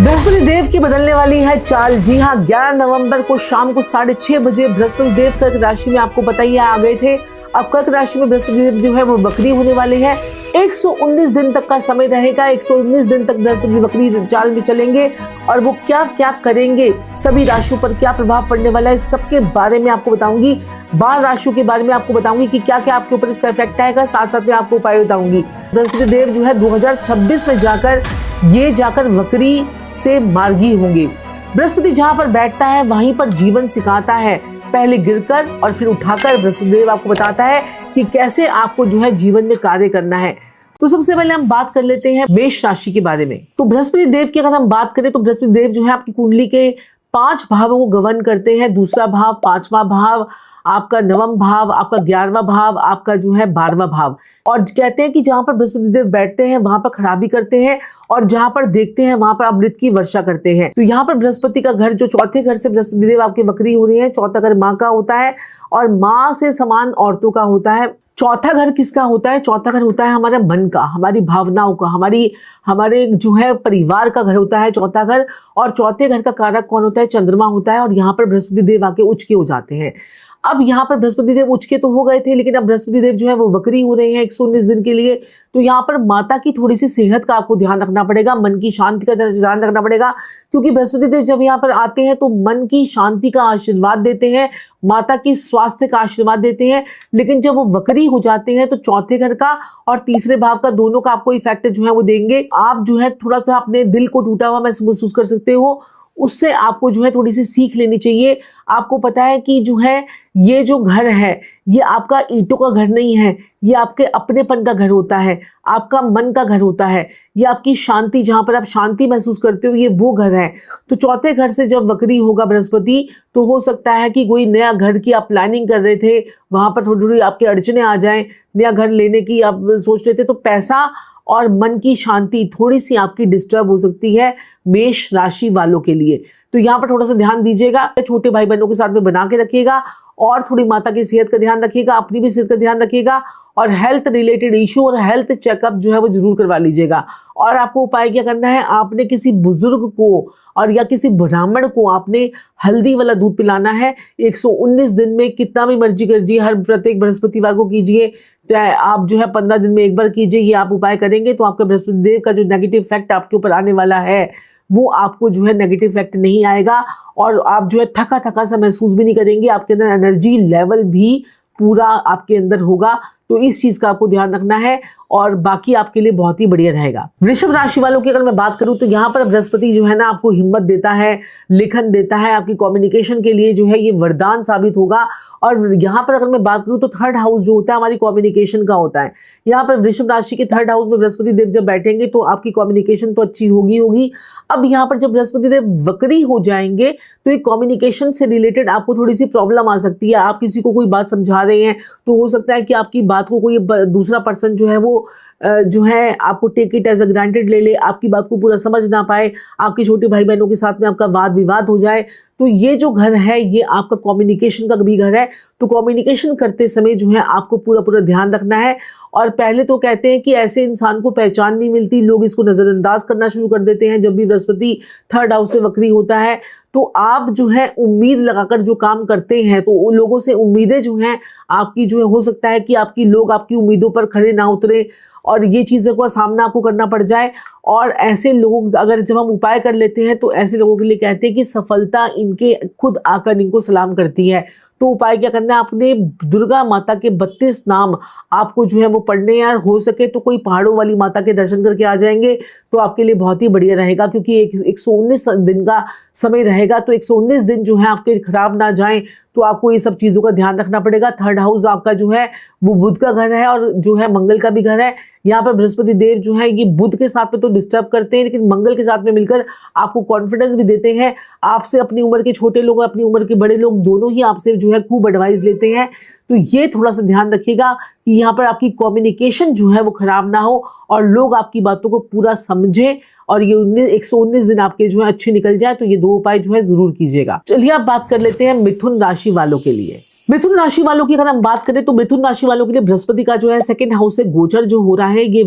बृहस्पति देव की बदलने वाली है चाल। जी हाँ, 11 नवंबर को शाम को 6:30 बजे बृहस्पति देव कर्क राशि में, आपको पता ही आ गए थे। अब कर्क राशि में बृहस्पति देव जो है वो वक्री होने वाले हैं। 119 दिन तक का समय रहेगा। 119 दिन तक बृहस्पति वक्री चाल में चलेंगे और वो क्या क्या करेंगे, सभी राशियों पर क्या प्रभाव पड़ने वाला है, सबके बारे में आपको बताऊंगी। 12 राशियों के बारे में आपको बताऊंगी कि क्या क्या आपके ऊपर इसका इफेक्ट आएगा। साथ साथ में आपको उपाय बताऊंगी। बृहस्पति देव जो है 2026 में जाकर वक्री से मार्गी होंगे। बृहस्पति जहां पर बैठता है वहीं पर जीवन सिखाता है, पहले गिरकर और फिर उठाकर। बृहस्पति देव आपको बताता है कि कैसे आपको जो है जीवन में कार्य करना है। तो सबसे पहले हम बात कर लेते हैं मेष राशि के बारे में। तो बृहस्पति देव की अगर हम बात करें तो बृहस्पति देव जो है आपकी कुंडली के 5 भावों को गवर्न करते हैं। दूसरा भाव, 5वां भाव, आपका 9वां भाव, आपका 11वां भाव, आपका जो है 12वां भाव। और कहते हैं कि जहां पर बृहस्पति देव बैठते हैं वहां पर खराबी करते हैं और जहां पर देखते हैं वहां पर अमृत की वर्षा करते हैं। तो यहाँ पर बृहस्पति का घर, जो चौथे घर से बृहस्पति देव आपके वक्री हो रहे हैं, चौथा घर माँ का होता है और माँ से समान औरतों का होता है। चौथा घर किसका होता है? चौथा घर होता है हमारे मन का, हमारी भावनाओं का, हमारे जो है परिवार का घर होता है चौथा घर। और चौथे घर का कारक कौन होता है? चंद्रमा होता है। और यहाँ पर बृहस्पति देव आके उच्च के हो जाते हैं। अब यहाँ पर बृहस्पति देव उच्च के तो हो गए थे, लेकिन अब बृहस्पति देव जो है वो वक्री हो रहे हैं 119 दिन के लिए। तो यहाँ पर माता की थोड़ी सी सेहत का आपको ध्यान रखना पड़ेगा, मन की शांति का ध्यान रखना पड़ेगा, क्योंकि बृहस्पति देव जब यहाँ पर आते हैं तो मन की शांति का आशीर्वाद देते हैं, माता की स्वास्थ्य का आशीर्वाद देते हैं। लेकिन जब वो वक्री हो जाते हैं तो चौथे घर का और तीसरे भाव का, दोनों का आपको इफेक्ट जो है वो देंगे। आप जो है थोड़ा सा अपने दिल को टूटा हुआ महसूस कर सकते हो, उससे आपको जो है थोड़ी सी सीख लेनी चाहिए। आपको पता है कि जो है ये जो घर है ये आपका ईंटों का घर नहीं है, ये आपके अपनेपन का घर होता है, आपका मन का घर होता है, ये आपकी शांति, जहां पर आप शांति महसूस करते हो, ये वो घर है। तो चौथे घर से जब वक्री होगा बृहस्पति, तो हो सकता है कि कोई नया घर की आप प्लानिंग कर रहे थे, वहां पर थोड़ी थोड़ी आपके अड़चने आ जाएं। नया घर लेने की आप सोच रहे थे तो पैसा और मन की शांति थोड़ी सी आपकी डिस्टर्ब हो सकती है मेष राशि वालों के लिए। तो यहाँ पर थोड़ा सा ध्यान दीजिएगा, छोटे भाई बहनों के साथ में बना के रखिएगा और थोड़ी माता की सेहत का ध्यान रखिएगा, अपनी भी सेहत का ध्यान रखिएगा और हेल्थ रिलेटेड इशू और हेल्थ चेकअप जो है वो जरूर करवा लीजिएगा। और आपको उपाय क्या करना है? आपने किसी बुजुर्ग को और या किसी ब्राह्मण को आपने हल्दी वाला दूध पिलाना है। 119 दिन में कितना भी मर्जी कीजिए, हर प्रत्येक बृहस्पतिवार को कीजिए, चाहे आप जो है 15 दिन में एक बार कीजिए। ये आप उपाय करेंगे तो आपके बृहस्पति देव का जो नेगेटिव इफेक्ट आपके ऊपर आने वाला है वो आपको जो है नेगेटिव इफेक्ट नहीं आएगा और आप जो है थका थका सा महसूस भी नहीं करेंगे। आपके अंदर एनर्जी लेवल भी पूरा आपके अंदर होगा। तो इस चीज का आपको ध्यान रखना है और बाकी आपके लिए बहुत ही बढ़िया रहेगा। वृषभ राशि वालों की अगर मैं बात करूं तो यहाँ पर बृहस्पति जो है ना आपको हिम्मत देता है, लेखन देता है, आपकी कम्युनिकेशन के लिए जो है ये वरदान साबित होगा। और यहाँ पर अगर मैं बात करूं तो 3rd हाउस जो होता है हमारी कम्युनिकेशन का होता है। यहाँ पर वृषभ राशि के 3rd हाउस में बृहस्पति देव जब बैठेंगे तो आपकी कम्युनिकेशन तो अच्छी होगी। अब यहाँ पर जब बृहस्पति देव वक्री हो जाएंगे तो एक कम्युनिकेशन से रिलेटेड आपको थोड़ी सी प्रॉब्लम आ सकती है। आप किसी को कोई बात समझा रहे हैं तो हो सकता है कि आपकी बात को कोई दूसरा पर्सन जो है वो जो है आपको take it as a granted ले ले, आपकी बात को पूरा समझ ना पाए, आपके छोटे भाई बहनों के साथ में आपका वाद विवाद हो जाए। तो ये जो घर है ये आपका कम्युनिकेशन का भी घर है। तो कम्युनिकेशन करते समय जो है आपको पूरा ध्यान रखना है। और पहले तो कहते हैं कि ऐसे इंसान को पहचान नहीं मिलती, लोग इसको नजरअंदाज करना शुरू कर देते हैं जब भी बृहस्पति 3rd हाउस से वक्री होता है। तो आप जो है उम्मीद लगाकर जो काम करते हैं तो उन लोगों से उम्मीदें जो हैं आपकी जो है, हो सकता है कि आपकी लोग आपकी उम्मीदों पर खड़े ना उतरे और ये चीज़ों का सामना आपको करना पड़ जाए। और ऐसे लोगों, अगर जब हम उपाय कर लेते हैं तो ऐसे लोगों के लिए कहते हैं कि सफलता इनके खुद आकर इनको सलाम करती है। तो उपाय क्या करना है? आपने दुर्गा माता के 32 नाम आपको जो है वो पढ़ने हैं। हो सके तो कोई पहाड़ों वाली माता के दर्शन करके आ जाएंगे तो आपके लिए बहुत ही बढ़िया रहेगा, क्योंकि 119 दिन का समय रहेगा। तो 119 दिन जो है आपके खराब ना जाएं तो आपको ये सब चीज़ों का ध्यान रखना पड़ेगा। 3rd हाउस आपका जो है वो बुध का घर है और जो है मंगल का भी घर है। यहाँ पर बृहस्पति देव जो है ये बुध के साथ में तो डिस्टर्ब करते हैं, लेकिन मंगल के साथ में मिलकर आपको कॉन्फिडेंस भी देते हैं। आपसे अपनी उम्र के छोटे लोग और अपनी उम्र के बड़े लोग दोनों ही आपसे जो है खूब एडवाइस लेते हैं। तो ये थोड़ा सा ध्यान रखिएगा कि यहाँ पर आपकी कम्युनिकेशन जो है वो खराब ना हो और लोग आपकी बातों को पूरा समझें और ये 119 दिन आपके जो है अच्छे निकल जाए। तो ये 2 उपाय जो है जरूर कीजिएगा। चलिए आप बात कर लेते हैं मिथुन राशि वालों के लिए। मिथुन राशि वालों की अगर हम बात करें तो मिथुन राशि वालों के लिए बृहस्पति का जो है सेकंड हाउस से गोचर जो हो रहा है, ये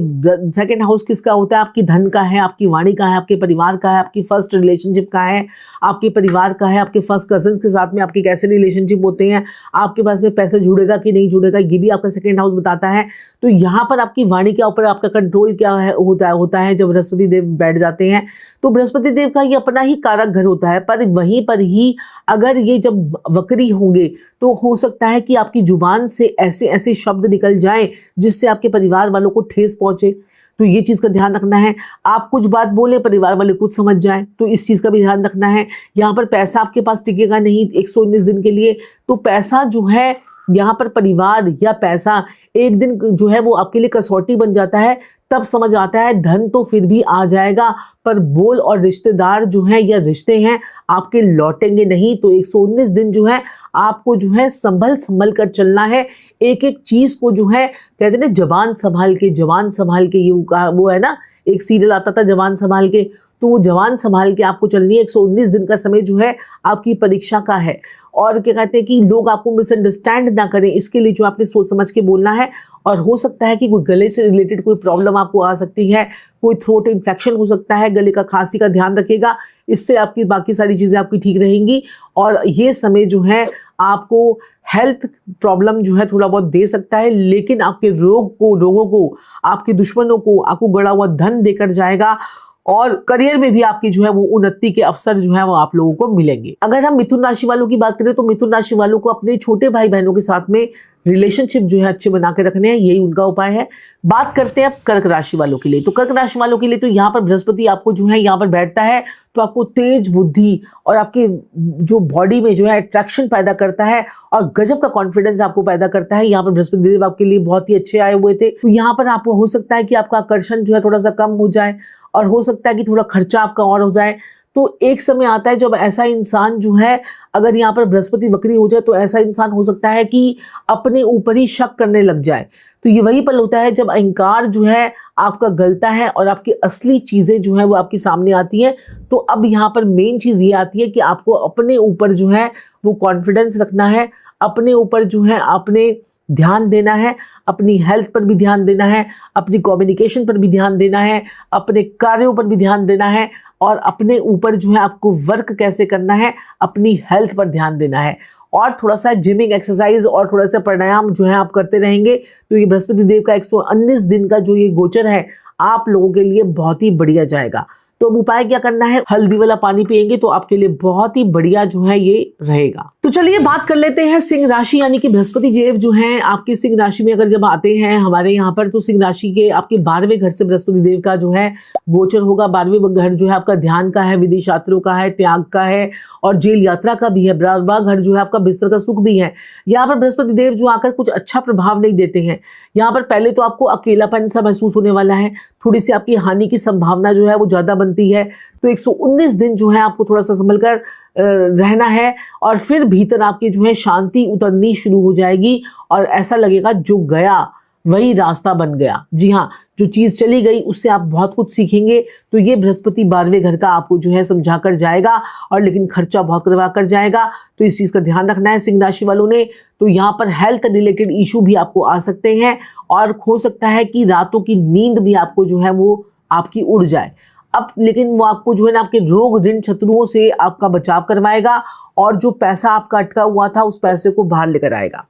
सेकंड हाउस किसका होता है? आपकी धन का है, आपकी वाणी का है, आपके परिवार का है, आपकी फर्स्ट रिलेशनशिप का है, आपके परिवार का है, आपके फर्स्ट कजिन्स के साथ में आपके कैसे रिलेशनशिप होते हैं, आपके पास में पैसे जुड़ेगा कि नहीं जुड़ेगा, ये भी आपका सेकेंड हाउस बताता है। तो यहाँ पर आपकी वाणी के ऊपर आपका कंट्रोल क्या है होता है जब बृहस्पति देव बैठ जाते हैं। तो बृहस्पति देव का ये अपना ही कारक घर होता है, पर वहीं पर ही अगर ये जब वक्री होंगे तो हो सकता है कि आपकी जुबान से ऐसे ऐसे शब्द निकल जाएं जिससे आपके परिवार वालों को ठेस पहुंचे। तो ये चीज़ का ध्यान रखना है। आप कुछ बात बोले, परिवार वाले कुछ समझ जाएं, तो इस चीज़ का भी ध्यान रखना है। यहाँ पर पैसा आपके पास टिकेगा नहीं 119 दिन के लिए। तो पैसा जो है यहाँ पर परिवार या पैसा एक दिन जो है वो आपके लिए कसौटी बन जाता है, तब समझ आता है धन तो फिर भी आ जाएगा, पर बोल और रिश्तेदार जो हैं या रिश्ते हैं आपके लौटेंगे नहीं। तो 119 दिन जो है आपको जो है संभल कर चलना है। एक एक चीज़ को जो है कहते हैं ना जवान संभाल के, ये वो है ना, एक सीरियल आता था जवान संभाल के, तो वो जवान संभाल के आपको चलनी है। 119 दिन का समय जो है आपकी परीक्षा का है। और क्या कहते हैं कि लोग आपको मिसअंडरस्टैंड ना करें, इसके लिए जो आपने सोच समझ के बोलना है। और हो सकता है कि कोई गले से रिलेटेड कोई प्रॉब्लम आपको आ सकती है, कोई थ्रोट इन्फेक्शन हो सकता है, गले का खांसी का ध्यान रखिएगा, इससे आपकी बाकी सारी चीज़ें आपकी ठीक रहेंगी। और ये समय जो है आपको हेल्थ प्रॉब्लम जो है थोड़ा बहुत दे सकता है, लेकिन आपके रोगों को, आपके दुश्मनों को आपको गड़ा हुआ धन देकर जाएगा। और करियर में भी आपकी जो है वो उन्नति के अवसर जो है वो आप लोगों को मिलेंगे। अगर हम मिथुन राशि वालों की बात करें तो मिथुन राशि वालों को अपने छोटे भाई बहनों के साथ में रिलेशनशिप जो है अच्छे बना के रखने हैं, यही उनका उपाय है। बात करते हैं अब कर्क राशि वालों के लिए। तो कर्क राशि वालों के लिए तो यहाँ पर बृहस्पति आपको जो है यहाँ पर बैठता है, तो आपको तेज बुद्धि और आपके जो बॉडी में जो है अट्रैक्शन पैदा करता है और गजब का कॉन्फिडेंस आपको पैदा करता है। यहाँ पर बृहस्पति देव आपके लिए बहुत ही अच्छे आए हुए थे। तो यहाँ पर आपको हो सकता है कि आपका आकर्षण जो है थोड़ा सा कम हो जाए और हो सकता है कि थोड़ा खर्चा आपका और हो जाए। तो एक समय आता है जब ऐसा इंसान जो है, अगर यहाँ पर बृहस्पति वक्री हो जाए तो ऐसा इंसान हो सकता है कि अपने ऊपर ही शक करने लग जाए। तो ये वही पल होता है जब अहंकार जो है आपका गलता है और आपकी असली चीज़ें जो है वो आपके सामने आती हैं। तो अब यहाँ पर मेन चीज़ ये आती है कि आपको अपने ऊपर जो है वो कॉन्फिडेंस रखना है, अपने ऊपर जो है आपने ध्यान देना है, अपनी हेल्थ पर भी ध्यान देना है, अपनी कम्युनिकेशन पर भी ध्यान देना है, अपने कार्यों पर भी ध्यान देना है और अपने ऊपर जो है आपको वर्क कैसे करना है, अपनी हेल्थ पर ध्यान देना है। और थोड़ा सा जिमिंग एक्सरसाइज और थोड़ा सा प्राणायाम जो है आप करते रहेंगे तो ये बृहस्पति देव का 119 दिन का जो ये गोचर है आप लोगों के लिए बहुत ही बढ़िया जाएगा। तो अब उपाय क्या करना है, हल्दी वाला पानी पिएंगे तो आपके लिए बहुत ही बढ़िया जो है ये रहेगा। तो चलिए बात कर लेते हैं सिंह राशि, यानी कि बृहस्पति देव जो हैं आपकी सिंह राशि में अगर जब आते हैं हमारे यहाँ पर, तो सिंह राशि के आपके 12वें घर से बृहस्पति देव का जो है गोचर होगा। 12वें घर जो है आपका ध्यान का है, विदेश यात्रा का है, त्याग का है और जेल यात्रा का भी है। 12वां घर जो है आपका बिस्तर का सुख भी है। यहाँ पर बृहस्पति देव जो आकर कुछ अच्छा प्रभाव नहीं देते हैं। यहाँ पर पहले तो आपको अकेलापन सा महसूस होने वाला है, थोड़ी सी आपकी हानि की संभावना जो है वो ज्यादा बनती है। तो 119 दिन जो है आपको थोड़ा सा संभल कर रहना है और फिर भीतर आपकी जो है शांति उतरनी शुरू हो जाएगी और ऐसा लगेगा जो गया वही रास्ता बन गया। जी हाँ, जो चीज़ चली गई उससे आप बहुत कुछ सीखेंगे। तो ये बृहस्पति 12वें घर का आपको जो है समझा कर जाएगा और लेकिन खर्चा बहुत करवा कर जाएगा। तो इस चीज़ का ध्यान रखना है सिंह राशि वालों ने। तो यहाँ पर हेल्थ रिलेटेड इशू भी आपको आ सकते हैं और हो सकता है कि रातों की नींद भी आपको जो है वो आपकी उड़ जाए। अब लेकिन वो आपको जो है ना आपके रोग ऋण शत्रुओं से आपका बचाव करवाएगा और जो पैसा आपका अटका हुआ था उस पैसे को बाहर लेकर आएगा।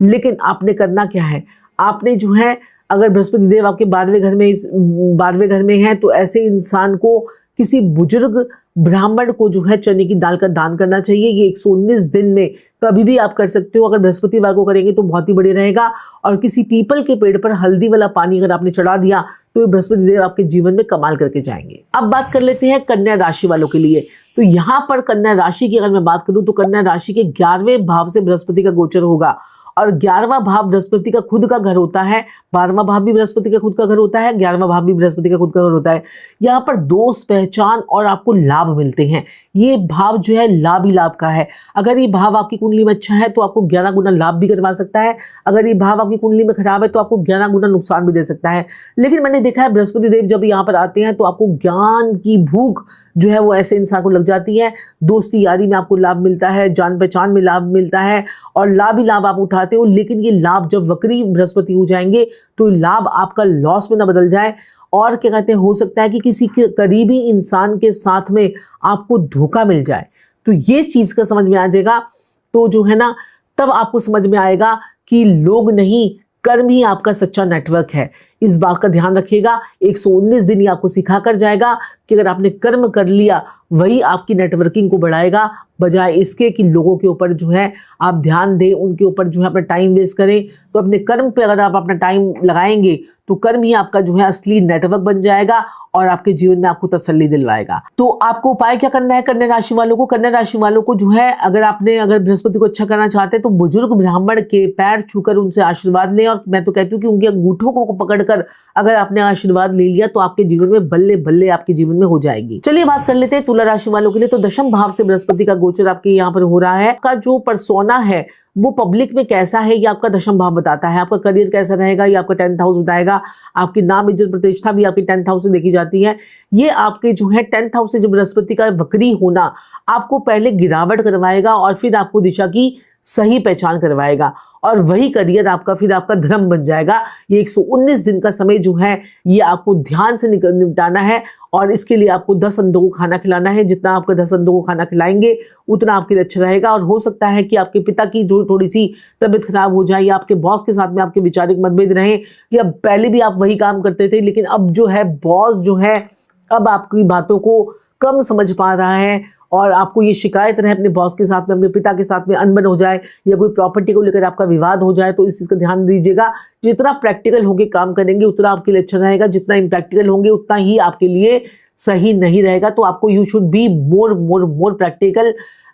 लेकिन आपने करना क्या है, आपने जो है अगर बृहस्पति देव आपके 12वें घर में है तो ऐसे इंसान को किसी बुजुर्ग ब्राह्मण को जो है चने की दाल का दान करना चाहिए। ये 119 दिन में कभी भी आप कर सकते हो। अगर बृहस्पतिवार को करेंगे तो बहुत ही बढ़िया रहेगा। और किसी पीपल के पेड़ पर हल्दी वाला पानी अगर आपने चढ़ा दिया तो ये बृहस्पति देव आपके जीवन में कमाल करके जाएंगे। अब बात कर लेते हैं कन्या राशि वालों के लिए। तो यहाँ पर कन्या राशि की अगर मैं बात करूँ तो कन्या राशि के 11वें भाव से बृहस्पति का गोचर होगा और 11वां भाव बृहस्पति का खुद का घर होता है, 12वां भाव भी बृहस्पति का खुद का घर होता है, 11वां भाव भी बृहस्पति का खुद का घर होता है। यहाँ पर दोस्त, पहचान और आपको लाभ मिलते हैं। ये भाव जो है लाभ ही लाभ का है। अगर ये भाव आपकी कुंडली में अच्छा है तो आपको 11 गुना लाभ भी करवा सकता है, अगर ये भाव आपकी कुंडली में खराब है तो आपको 11 गुना नुकसान भी दे सकता है। लेकिन मैंने देखा है बृहस्पति देव जब यहाँ पर आते हैं तो आपको ज्ञान की भूख जो है वो ऐसे इंसान को लग जाती है। दोस्ती यारी में आपको लाभ मिलता है, जान पहचान में लाभ मिलता है और लाभ ही लाभ आप उठाते हो। लेकिन ये लाभ जब वक्री बृहस्पति हो जाएंगे तो लाभ आपका लॉस में ना बदल जाए और क्या कहते हैं, हो सकता है कि किसी के करीबी इंसान के साथ में आपको धोखा मिल जाए। तो ये चीज का समझ में आ जाएगा तो जो है ना, तब आपको समझ में आएगा कि लोग नहीं, कर्म ही आपका सच्चा नेटवर्क है। इस बात का ध्यान रखिएगा। 119 दिन ही आपको सिखा कर जाएगा कि अगर आपने कर्म कर लिया वही आपकी नेटवर्किंग को बढ़ाएगा, बजाय इसके कि लोगों के ऊपर जो है आप ध्यान दें, उनके ऊपर जो है अपना टाइम वेस्ट करें। तो अपने कर्म पे अगर आप अपना टाइम लगाएंगे तो कर्म ही आपका जो है असली नेटवर्क बन जाएगा और आपके जीवन में आपको तसल्ली दिलवाएगा। तो आपको उपाय क्या करना है कन्या राशि वालों को? कन्या राशि वालों को जो है, अगर बृहस्पति को अच्छा करना चाहते हैं तो बुजुर्ग ब्राह्मण के पैर छूकर उनसे आशीर्वाद लें। और मैं तो कहती हूँ कि उनके अंगूठों को पकड़कर अगर आपने आशीर्वाद ले लिया तो आपके जीवन में बल्ले बल्ले आपके जीवन में हो जाएगी। चलिए बात कर लेते हैं तुला राशि वालों के लिए। तो दशम भाव से बृहस्पति का गोचर आपके यहाँ पर हो रहा है। आपका जो पर्सोना है वो पब्लिक में कैसा है ये आपका दशम भाव बताता है। आपका करियर कैसा रहेगा ये आपका 10th हाउस बताएगा। आपकी नाम, इज्जत, प्रतिष्ठा भी आपकी 10th हाउस से देखी जाती है। ये आपके जो है 10th हाउस से जब बृहस्पति का वक्री होना आपको पहले गिरावट करवाएगा और फिर आपको दिशा की सही पहचान करवाएगा और वही करियर आपका फिर आपका धर्म बन जाएगा। ये 119 दिन का समय जो है ये आपको ध्यान से निपटाना है और इसके लिए आपको 10 अंधों को खाना खिलाना है। जितना आप 10 अंधों को खाना खिलाएंगे उतना आपके लिए अच्छा रहेगा। और हो सकता है कि आपके पिता की जो थोड़ी सी तबीयत खराब हो जाए या आपके बॉस के साथ में आपके वैचारिक मतभेद रहे, या पहले भी आप वही काम करते थे लेकिन अब जो है बॉस जो है अब आपकी बातों को कम समझ पा रहा है और आपको ये शिकायत रहे अपने बॉस के साथ में, अपने पिता के साथ में अनबन हो जाए या कोई प्रॉपर्टी को लेकर आपका विवाद हो जाए, तो इस चीज़ का ध्यान दीजिएगा। जितना प्रैक्टिकल होकर काम करेंगे उतना आपके लिए अच्छा रहेगा, जितना इम्प्रैक्टिकल होंगे उतना ही आपके लिए सही नहीं रहेगा। तो आपको you should be more practical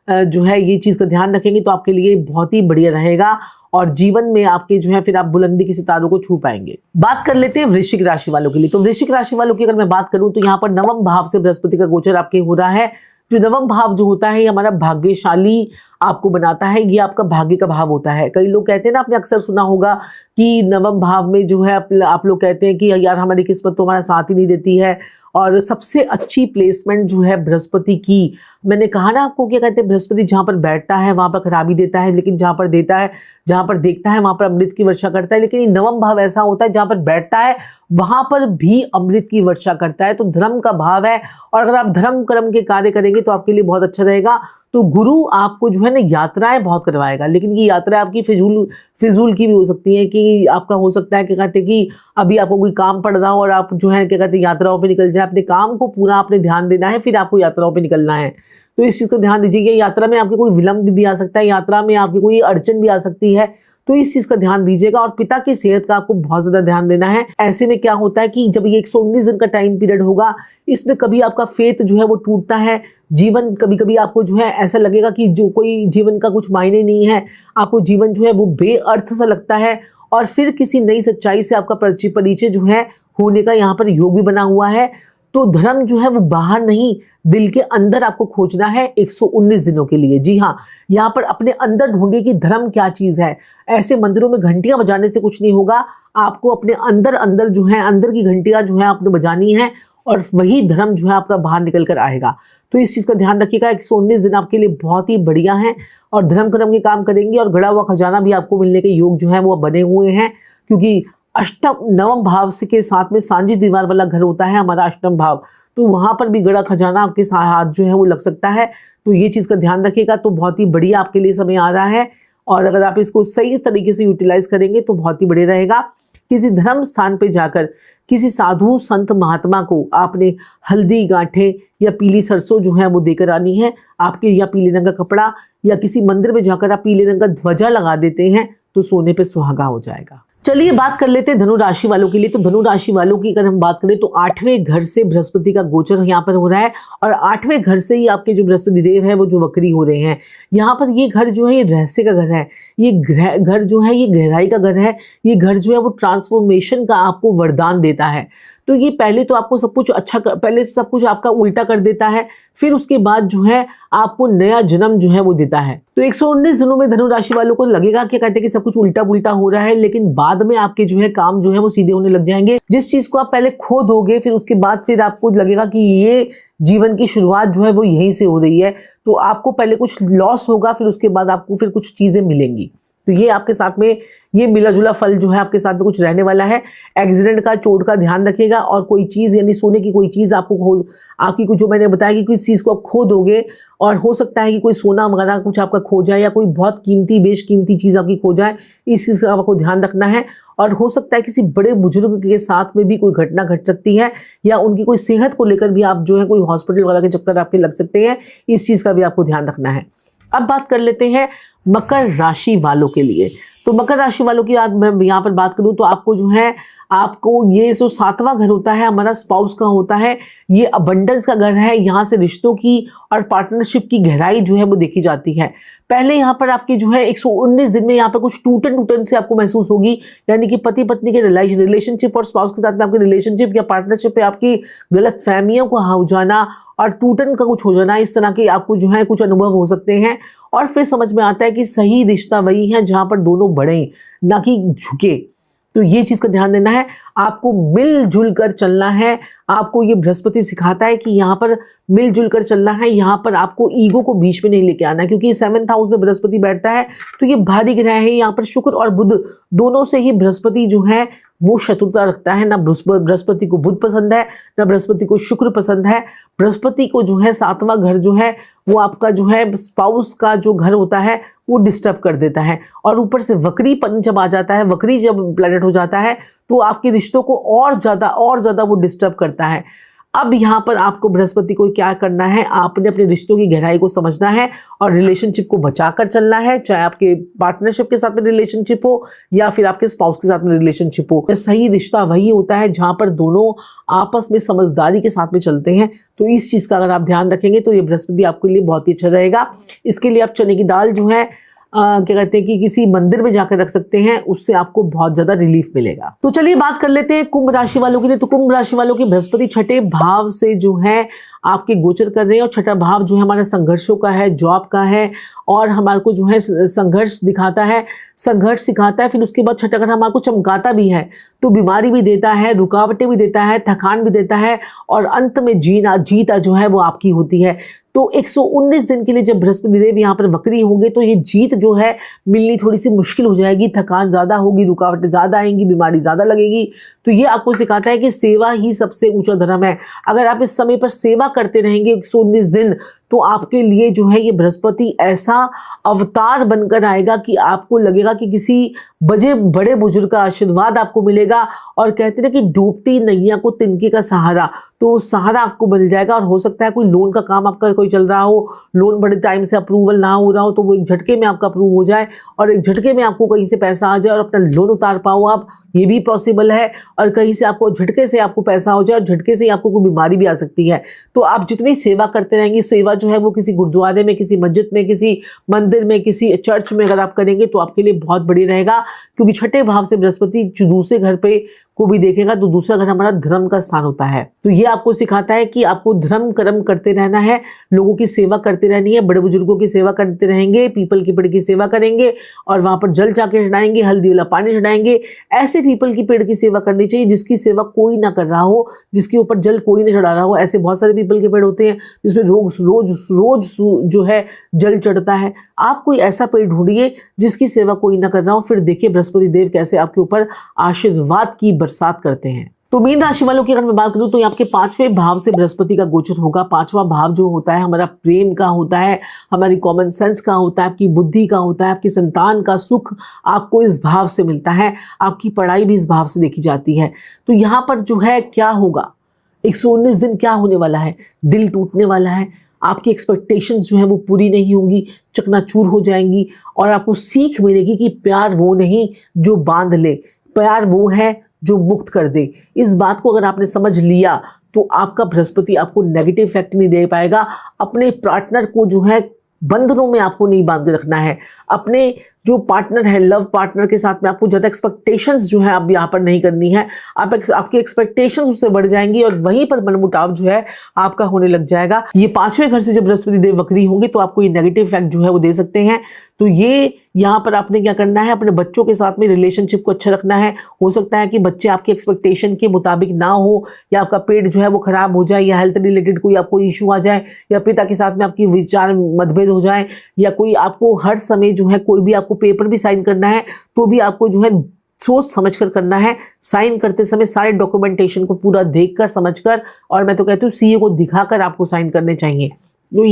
जो है, ये चीज़ का ध्यान रखेंगे तो आपके लिए बहुत ही बढ़िया रहेगा और जीवन में आपके जो है फिर आप बुलंदी के सितारों को छू पाएंगे। बात कर लेते हैं वृश्चिक राशि वालों के लिए। तो वृश्चिक राशि वालों की अगर मैं बात करूं तो यहाँ पर नवम भाव से बृहस्पति का गोचर आपके हो रहा है। जो नवम भाव जो होता है ये हमारा भाग्यशाली आपको बनाता है, ये आपका भाग्य का भाव होता है। कई लोग कहते हैं ना, आपने अक्सर सुना होगा कि नवम भाव में जो है आप लोग कहते हैं कि यार हमारी किस्मत तो हमारा साथ ही नहीं देती है। और सबसे अच्छी प्लेसमेंट जो है बृहस्पति की, मैंने कहा ना आपको, क्या कहते हैं बृहस्पति जहाँ पर बैठता है वहाँ पर खराबी देता है, लेकिन जहाँ पर देता है, जहाँ पर देखता है वहाँ पर अमृत की वर्षा करता है। लेकिन ये नवम भाव ऐसा होता है जहाँ पर बैठता है वहाँ पर भी अमृत की वर्षा करता है। तो धर्म का भाव है और अगर आप धर्म कर्म के कार्य करेंगे तो आपके लिए बहुत अच्छा रहेगा। तो गुरु आपको जो है ना यात्राएं बहुत करवाएगा, लेकिन ये यात्रा आपकी फिजूल की भी हो सकती है कि आपका हो सकता है क्या कहते हैं कि अभी आपको कोई काम पड़ रहा हो और आप जो है क्या कहते हैं यात्राओं पे निकल जाए। अपने काम को पूरा आपने ध्यान देना है, फिर आपको यात्राओं पे निकलना है। तो इस चीज़ का ध्यान दीजिए। यात्रा में आपके कोई विलंब भी आ सकता है, यात्रा में आपकी कोई अड़चन भी आ सकती है, तो इस चीज़ का ध्यान दीजिएगा। और पिता की सेहत का आपको बहुत ज़्यादा ध्यान देना है। ऐसे में क्या होता है कि जब ये 119 दिन का टाइम पीरियड होगा, इसमें कभी आपका फेथ जो है वो टूटता है। जीवन कभी कभी आपको जो है ऐसा लगेगा कि जो कोई जीवन का कुछ मायने नहीं है, आपको जीवन जो है वो बेअर्थ सा लगता है। और फिर किसी नई सच्चाई से आपका परिचय जो है होने का यहाँ पर योग भी बना हुआ है। तो धर्म जो है वो बाहर नहीं, दिल के अंदर आपको खोजना है 119 दिनों के लिए। जी हाँ, यहाँ पर अपने अंदर ढूंढिए कि धर्म क्या चीज़ है। ऐसे मंदिरों में घंटियां बजाने से कुछ नहीं होगा, आपको अपने अंदर जो है, अंदर की घंटियां जो है आपने बजानी है और वही धर्म जो है आपका बाहर निकल कर आएगा। तो इस चीज़ का ध्यान रखिएगा। 119 दिन आपके लिए बहुत ही बढ़िया है और धर्म कर्म के काम करेंगे और गड़ा हुआ खजाना भी आपको मिलने के योग जो है वो बने हुए हैं, क्योंकि अष्टम नवम भाव से के साथ में सांझी दीवार वाला घर होता है हमारा अष्टम भाव, तो वहां पर भी गड़ा खजाना आपके हाथ जो है वो लग सकता है। तो ये चीज़ का ध्यान रखिएगा। तो बहुत ही बढ़िया आपके लिए समय आ रहा है और अगर आप इसको सही तरीके से यूटिलाइज करेंगे तो बहुत ही बढ़िया रहेगा। किसी धर्म स्थान पे जाकर किसी साधु संत महात्मा को आपने हल्दी गांठे या पीली सरसों जो है वो देकर आनी है आपके, या पीले रंग का कपड़ा, या किसी मंदिर में जाकर आप पीले रंग का ध्वजा लगा देते हैं तो सोने पे सुहागा हो जाएगा। चलिए बात कर लेते हैं धनु राशि वालों के लिए। तो धनु राशि वालों की अगर हम बात करें तो 8वें घर से बृहस्पति का गोचर यहाँ पर हो रहा है और 8वें घर से ही आपके जो बृहस्पति देव है वो जो वक्री हो रहे हैं। यहाँ पर ये घर जो है ये रहस्य का घर है, ये घर जो है ये गहराई का घर है, ये घर जो है वो ट्रांसफॉर्मेशन का आपको वरदान देता है। तो ये पहले तो आपको सब कुछ पहले सब कुछ आपका उल्टा कर देता है, फिर उसके बाद जो है आपको नया जन्म जो है वो देता है। तो 119 दिनों में धनु राशि वालों को लगेगा क्या कहते हैं कि सब कुछ उल्टा पुल्टा हो रहा है, लेकिन बाद में आपके जो है काम जो है वो सीधे होने लग जाएंगे। जिस चीज को आप पहले खो दोगे फिर उसके बाद फिर आपको लगेगा कि ये जीवन की शुरुआत जो है वो यहीं से हो रही है। तो आपको पहले कुछ लॉस होगा, फिर उसके बाद आपको फिर कुछ चीजें मिलेंगी। तो ये आपके साथ में ये मिला जुला फल जो है आपके साथ में कुछ रहने वाला है। एक्सीडेंट का, चोट का ध्यान रखिएगा और कोई चीज़ यानी सोने की कोई चीज़ आपकी कुछ जो मैंने बताया कि किस चीज़ को आप खो दोगे और हो सकता है कि कोई सोना वगैरह कुछ आपका खो जाए या कोई बहुत कीमती बेशकीमती चीज़ आपकी खो जाए, इस चीज़ का आपको ध्यान रखना है। और हो सकता है किसी बड़े बुजुर्ग के साथ में भी कोई घटना घट सकती है या उनकी कोई सेहत को लेकर भी आप जो है कोई हॉस्पिटल वगैरह के चक्कर आपके लग सकते हैं, इस चीज़ का भी आपको ध्यान रखना है। अब बात कर लेते हैं मकर राशि वालों के लिए। तो मकर राशि वालों की आज मैं यहाँ पर बात करूँ तो आपको जो है आपको ये जो 7वां घर होता है हमारा स्पाउस का होता है, ये अबंडेंस का घर है। यहाँ से रिश्तों की और पार्टनरशिप की गहराई जो है वो देखी जाती है। पहले यहाँ पर आपके जो है 119 दिन में यहाँ पर कुछ टूटन से आपको महसूस होगी, यानी कि पति पत्नी के रिलेशनशिप और स्पाउस के साथ में आपके रिलेशनशिप या पार्टनरशिप पे आपकी गलत फहमियों को हो जाना और टूटन का कुछ हो जाना, इस तरह के आपको जो है कुछ अनुभव हो सकते हैं। और फिर समझ में आता है कि सही रिश्ता वही है जहाँ पर दोनों बढ़े ना कि झुके। तो ये चीज का ध्यान देना है, आपको मिलजुल कर चलना है। आपको ये बृहस्पति सिखाता है कि यहाँ पर मिलजुल कर चलना है, यहाँ पर आपको ईगो को बीच में नहीं लेके आना है, क्योंकि 7th हाउस में बृहस्पति बैठता है तो ये भारी ग्रह है। यहाँ पर शुक्र और बुध दोनों से ही बृहस्पति जो है वो शत्रुता रखता है। ना बृहस्पति को बुध पसंद है, ना बृहस्पति को शुक्र पसंद है। बृहस्पति को जो है 7वां घर जो है वो आपका जो है स्पाउस का जो घर होता है वो डिस्टर्ब कर देता है। और ऊपर से वक्रीपन जब आ जाता है, वक्री जब प्लैनेट हो जाता है तो आपके रिश्तों को और ज़्यादा वो डिस्टर्ब करता है। अब यहाँ पर आपको बृहस्पति को क्या करना है, आपने अपने रिश्तों की गहराई को समझना है और रिलेशनशिप को बचाकर चलना है, चाहे आपके पार्टनरशिप के साथ में रिलेशनशिप हो या फिर आपके स्पाउस के साथ में रिलेशनशिप हो। सही रिश्ता वही होता है जहाँ पर दोनों आपस में समझदारी के साथ में चलते हैं। तो इस चीज़ का अगर आप ध्यान रखेंगे तो ये बृहस्पति आपके लिए बहुत ही अच्छा रहेगा। इसके लिए आप चने की दाल जो है क्या कहते हैं कि किसी मंदिर में जाकर रख सकते हैं, उससे आपको बहुत ज्यादा रिलीफ मिलेगा। तो चलिए बात कर लेते हैं कुंभ राशि वालों के लिए। तो कुंभ राशि वालों की बृहस्पति 6ठे भाव से जो है आपके गोचर कर रहे हैं और 6ठा भाव जो है हमारा संघर्षों का है, जॉब का है और हमारे को जो है संघर्ष दिखाता है, संघर्ष सिखाता है। फिर उसके बाद 6ठा घर हमारे को चमकाता भी है, तो बीमारी भी देता है, रुकावटें भी देता है, थकान भी देता है और अंत में जीता जो है वो आपकी होती है। तो 119 दिन के लिए जब बृहस्पति देव यहाँ पर वक्री होंगे तो ये जीत जो है मिलनी थोड़ी सी मुश्किल हो जाएगी, थकान ज़्यादा होगी, रुकावटें ज़्यादा आएंगी, बीमारी ज़्यादा लगेगी। तो ये आपको सिखाता है कि सेवा ही सबसे ऊंचा धर्म है। अगर आप इस समय पर सेवा करते रहेंगे 119 दिन तो आपके लिए जो है ये बृहस्पति ऐसा अवतार बनकर आएगा कि आपको लगेगा कि किसी बड़े बुजुर्ग का आशीर्वाद आपको मिलेगा। और कहते हैं कि डूबती नैया को तिनके का सहारा, तो सहारा आपको मिल जाएगा। और हो सकता है कोई लोन का काम आपका कोई चल रहा हो, लोन बड़े टाइम से अप्रूवल ना हो रहा हो, तो वो एक झटके में आपका अप्रूव हो जाए और एक झटके में आपको कहीं से पैसा आ जाए और अपना लोन उतार पाओ आप, ये भी पॉसिबल है। और कहीं से आपको झटके से आपको पैसा हो जाए और झटके से आपको कोई बीमारी भी आ सकती है। तो आप जितनी सेवा करते रहेंगे, सेवा जो है वो किसी गुरुद्वारे में, किसी मस्जिद में, किसी मंदिर में, किसी चर्च में अगर आप करेंगे तो आपके लिए बहुत बढ़िया रहेगा। क्योंकि 6ठे भाव से बृहस्पति जो दूसरे घर पे को भी देखेगा तो दूसरा घर हमारा धर्म का स्थान होता है। तो ये आपको सिखाता है कि आपको धर्म कर्म करते रहना है, लोगों की सेवा करते रहनी है, बड़े बुजुर्गों की सेवा करते रहेंगे, पीपल के पेड़ की सेवा करेंगे और वहां पर जल जाके चढ़ाएंगे, हल्दी वाला पानी चढ़ाएंगे। ऐसे पीपल की पेड़ की सेवा करनी चाहिए जिसकी सेवा कोई ना कर रहा हो, जिसके ऊपर जल कोई ना चढ़ा रहा हो। ऐसे बहुत सारे पीपल के पेड़ होते हैं जिसमें रोज जो है जल चढ़ता है। आप कोई ऐसा पेड़ ढूंढिए जिसकी सेवा कोई ना कर रहा हो, फिर देखिए बृहस्पति देव कैसे आपके ऊपर आशीर्वाद की बरसात करते हैं। तो मीन राशि वालों की अगर मैं बात करूं तो आपके 5वें भाव से बृहस्पति का गोचर होगा। 5वां भाव जो होता है हमारा प्रेम का होता है, हमारी कॉमन सेंस का होता है, आपकी बुद्धि का होता है, आपकी संतान का सुख आपको इस भाव से मिलता है, आपकी पढ़ाई भी इस भाव से देखी जाती है। तो यहाँ पर जो है क्या होगा, 119 दिन क्या होने वाला है, दिल टूटने वाला है, आपकी एक्सपेक्टेशंस जो है वो पूरी नहीं होंगी, चकनाचूर हो जाएंगी और आपको सीख मिलेगी कि प्यार वो नहीं जो बांध ले, प्यार वो है जो मुक्त कर दे। इस बात को अगर आपने समझ लिया तो आपका बृहस्पति आपको नेगेटिव इफेक्ट नहीं दे पाएगा। अपने पार्टनर को जो है बंधनों में आपको नहीं बांध के रखना है। अपने जो पार्टनर है, लव पार्टनर के साथ में आपको ज़्यादा एक्सपेक्टेशंस जो है अब यहाँ पर नहीं करनी है। आपकी एक्सपेक्टेशंस उससे बढ़ जाएंगी और वहीं पर मनमुटाव जो है आपका होने लग जाएगा। ये 5वें घर से जब बृहस्पति देव वक्री होंगे तो आपको ये नेगेटिव इफेक्ट जो है वो दे सकते हैं। तो ये यहाँ पर आपने क्या करना है, अपने बच्चों के साथ में रिलेशनशिप को अच्छा रखना है। हो सकता है कि बच्चे आपकी एक्सपेक्टेशन के मुताबिक ना हो, या आपका पेट जो है वो खराब हो जाए, या हेल्थ रिलेटेड कोई आपको इशू आ जाए, या पिता के साथ में आपकी विचार मतभेद हो जाए, या कोई आपको हर समय जो है कोई भी आपको पेपर भी साइन करना है तो भी आपको जो है सोच समझकर करना है। साइन करते समय सारे डॉक्यूमेंटेशन को पूरा देखकर समझकर, और मैं तो कहती हूँ सीए को दिखाकर आपको साइन करने चाहिए। तो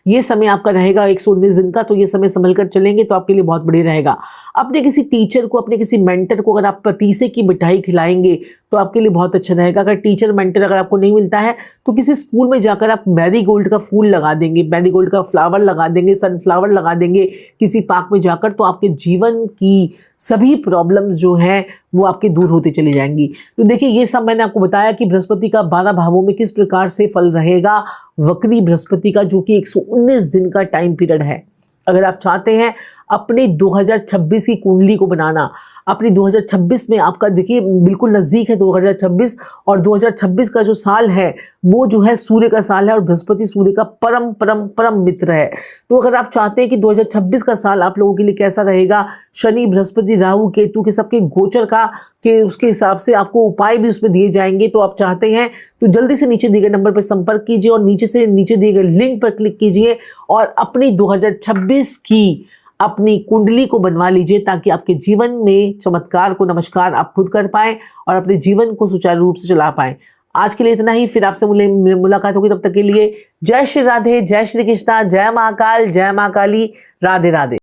ये समय आपका रहेगा 119 दिन का, तो ये समय संभल कर चलेंगे तो आपके लिए बहुत बढ़िया रहेगा। अपने किसी टीचर को, अपने किसी मेंटर को अगर आप पतीसे की मिठाई खिलाएंगे तो आपके लिए बहुत अच्छा रहेगा। अगर टीचर मेंटर अगर आपको नहीं मिलता है तो किसी स्कूल में जाकर आप मैरीगोल्ड का फूल लगा देंगे, मैरीगोल्ड का फ्लावर लगा देंगे, सनफ्लावर लगा देंगे किसी पार्क में जाकर, तो आपके जीवन की सभी प्रॉब्लम्स जो हैं वो आपके दूर होते चली जाएंगी। तो देखिए, ये सब मैंने आपको बताया कि बृहस्पति का 12 भावों में किस प्रकार से फल रहेगा वक्री बृहस्पति का, जो कि 119 दिन का टाइम पीरियड है। अगर आप चाहते हैं अपनी 2026 की कुंडली को बनाना, अपनी 2026 में आपका देखिए बिल्कुल नज़दीक है 2026, और 2026 का जो साल है वो जो है सूर्य का साल है, और बृहस्पति सूर्य का परम परम परम मित्र है। तो अगर आप चाहते हैं कि 2026 का साल आप लोगों के लिए कैसा रहेगा, शनि बृहस्पति राहु केतु के सबके गोचर का के उसके हिसाब से आपको उपाय भी उसमें दिए जाएंगे। तो आप चाहते हैं तो जल्दी से नीचे दिए गए नंबर पर संपर्क कीजिए और नीचे दिए गए लिंक पर क्लिक कीजिए और अपनी 2026 की अपनी कुंडली को बनवा लीजिए, ताकि आपके जीवन में चमत्कार को नमस्कार आप खुद कर पाएं और अपने जीवन को सुचारू रूप से चला पाएं। आज के लिए इतना ही, फिर आपसे मुलाकात होगी। तब तक के लिए जय श्री राधे, जय श्री कृष्णा, जय महाकाल, जय मां काली, राधे राधे।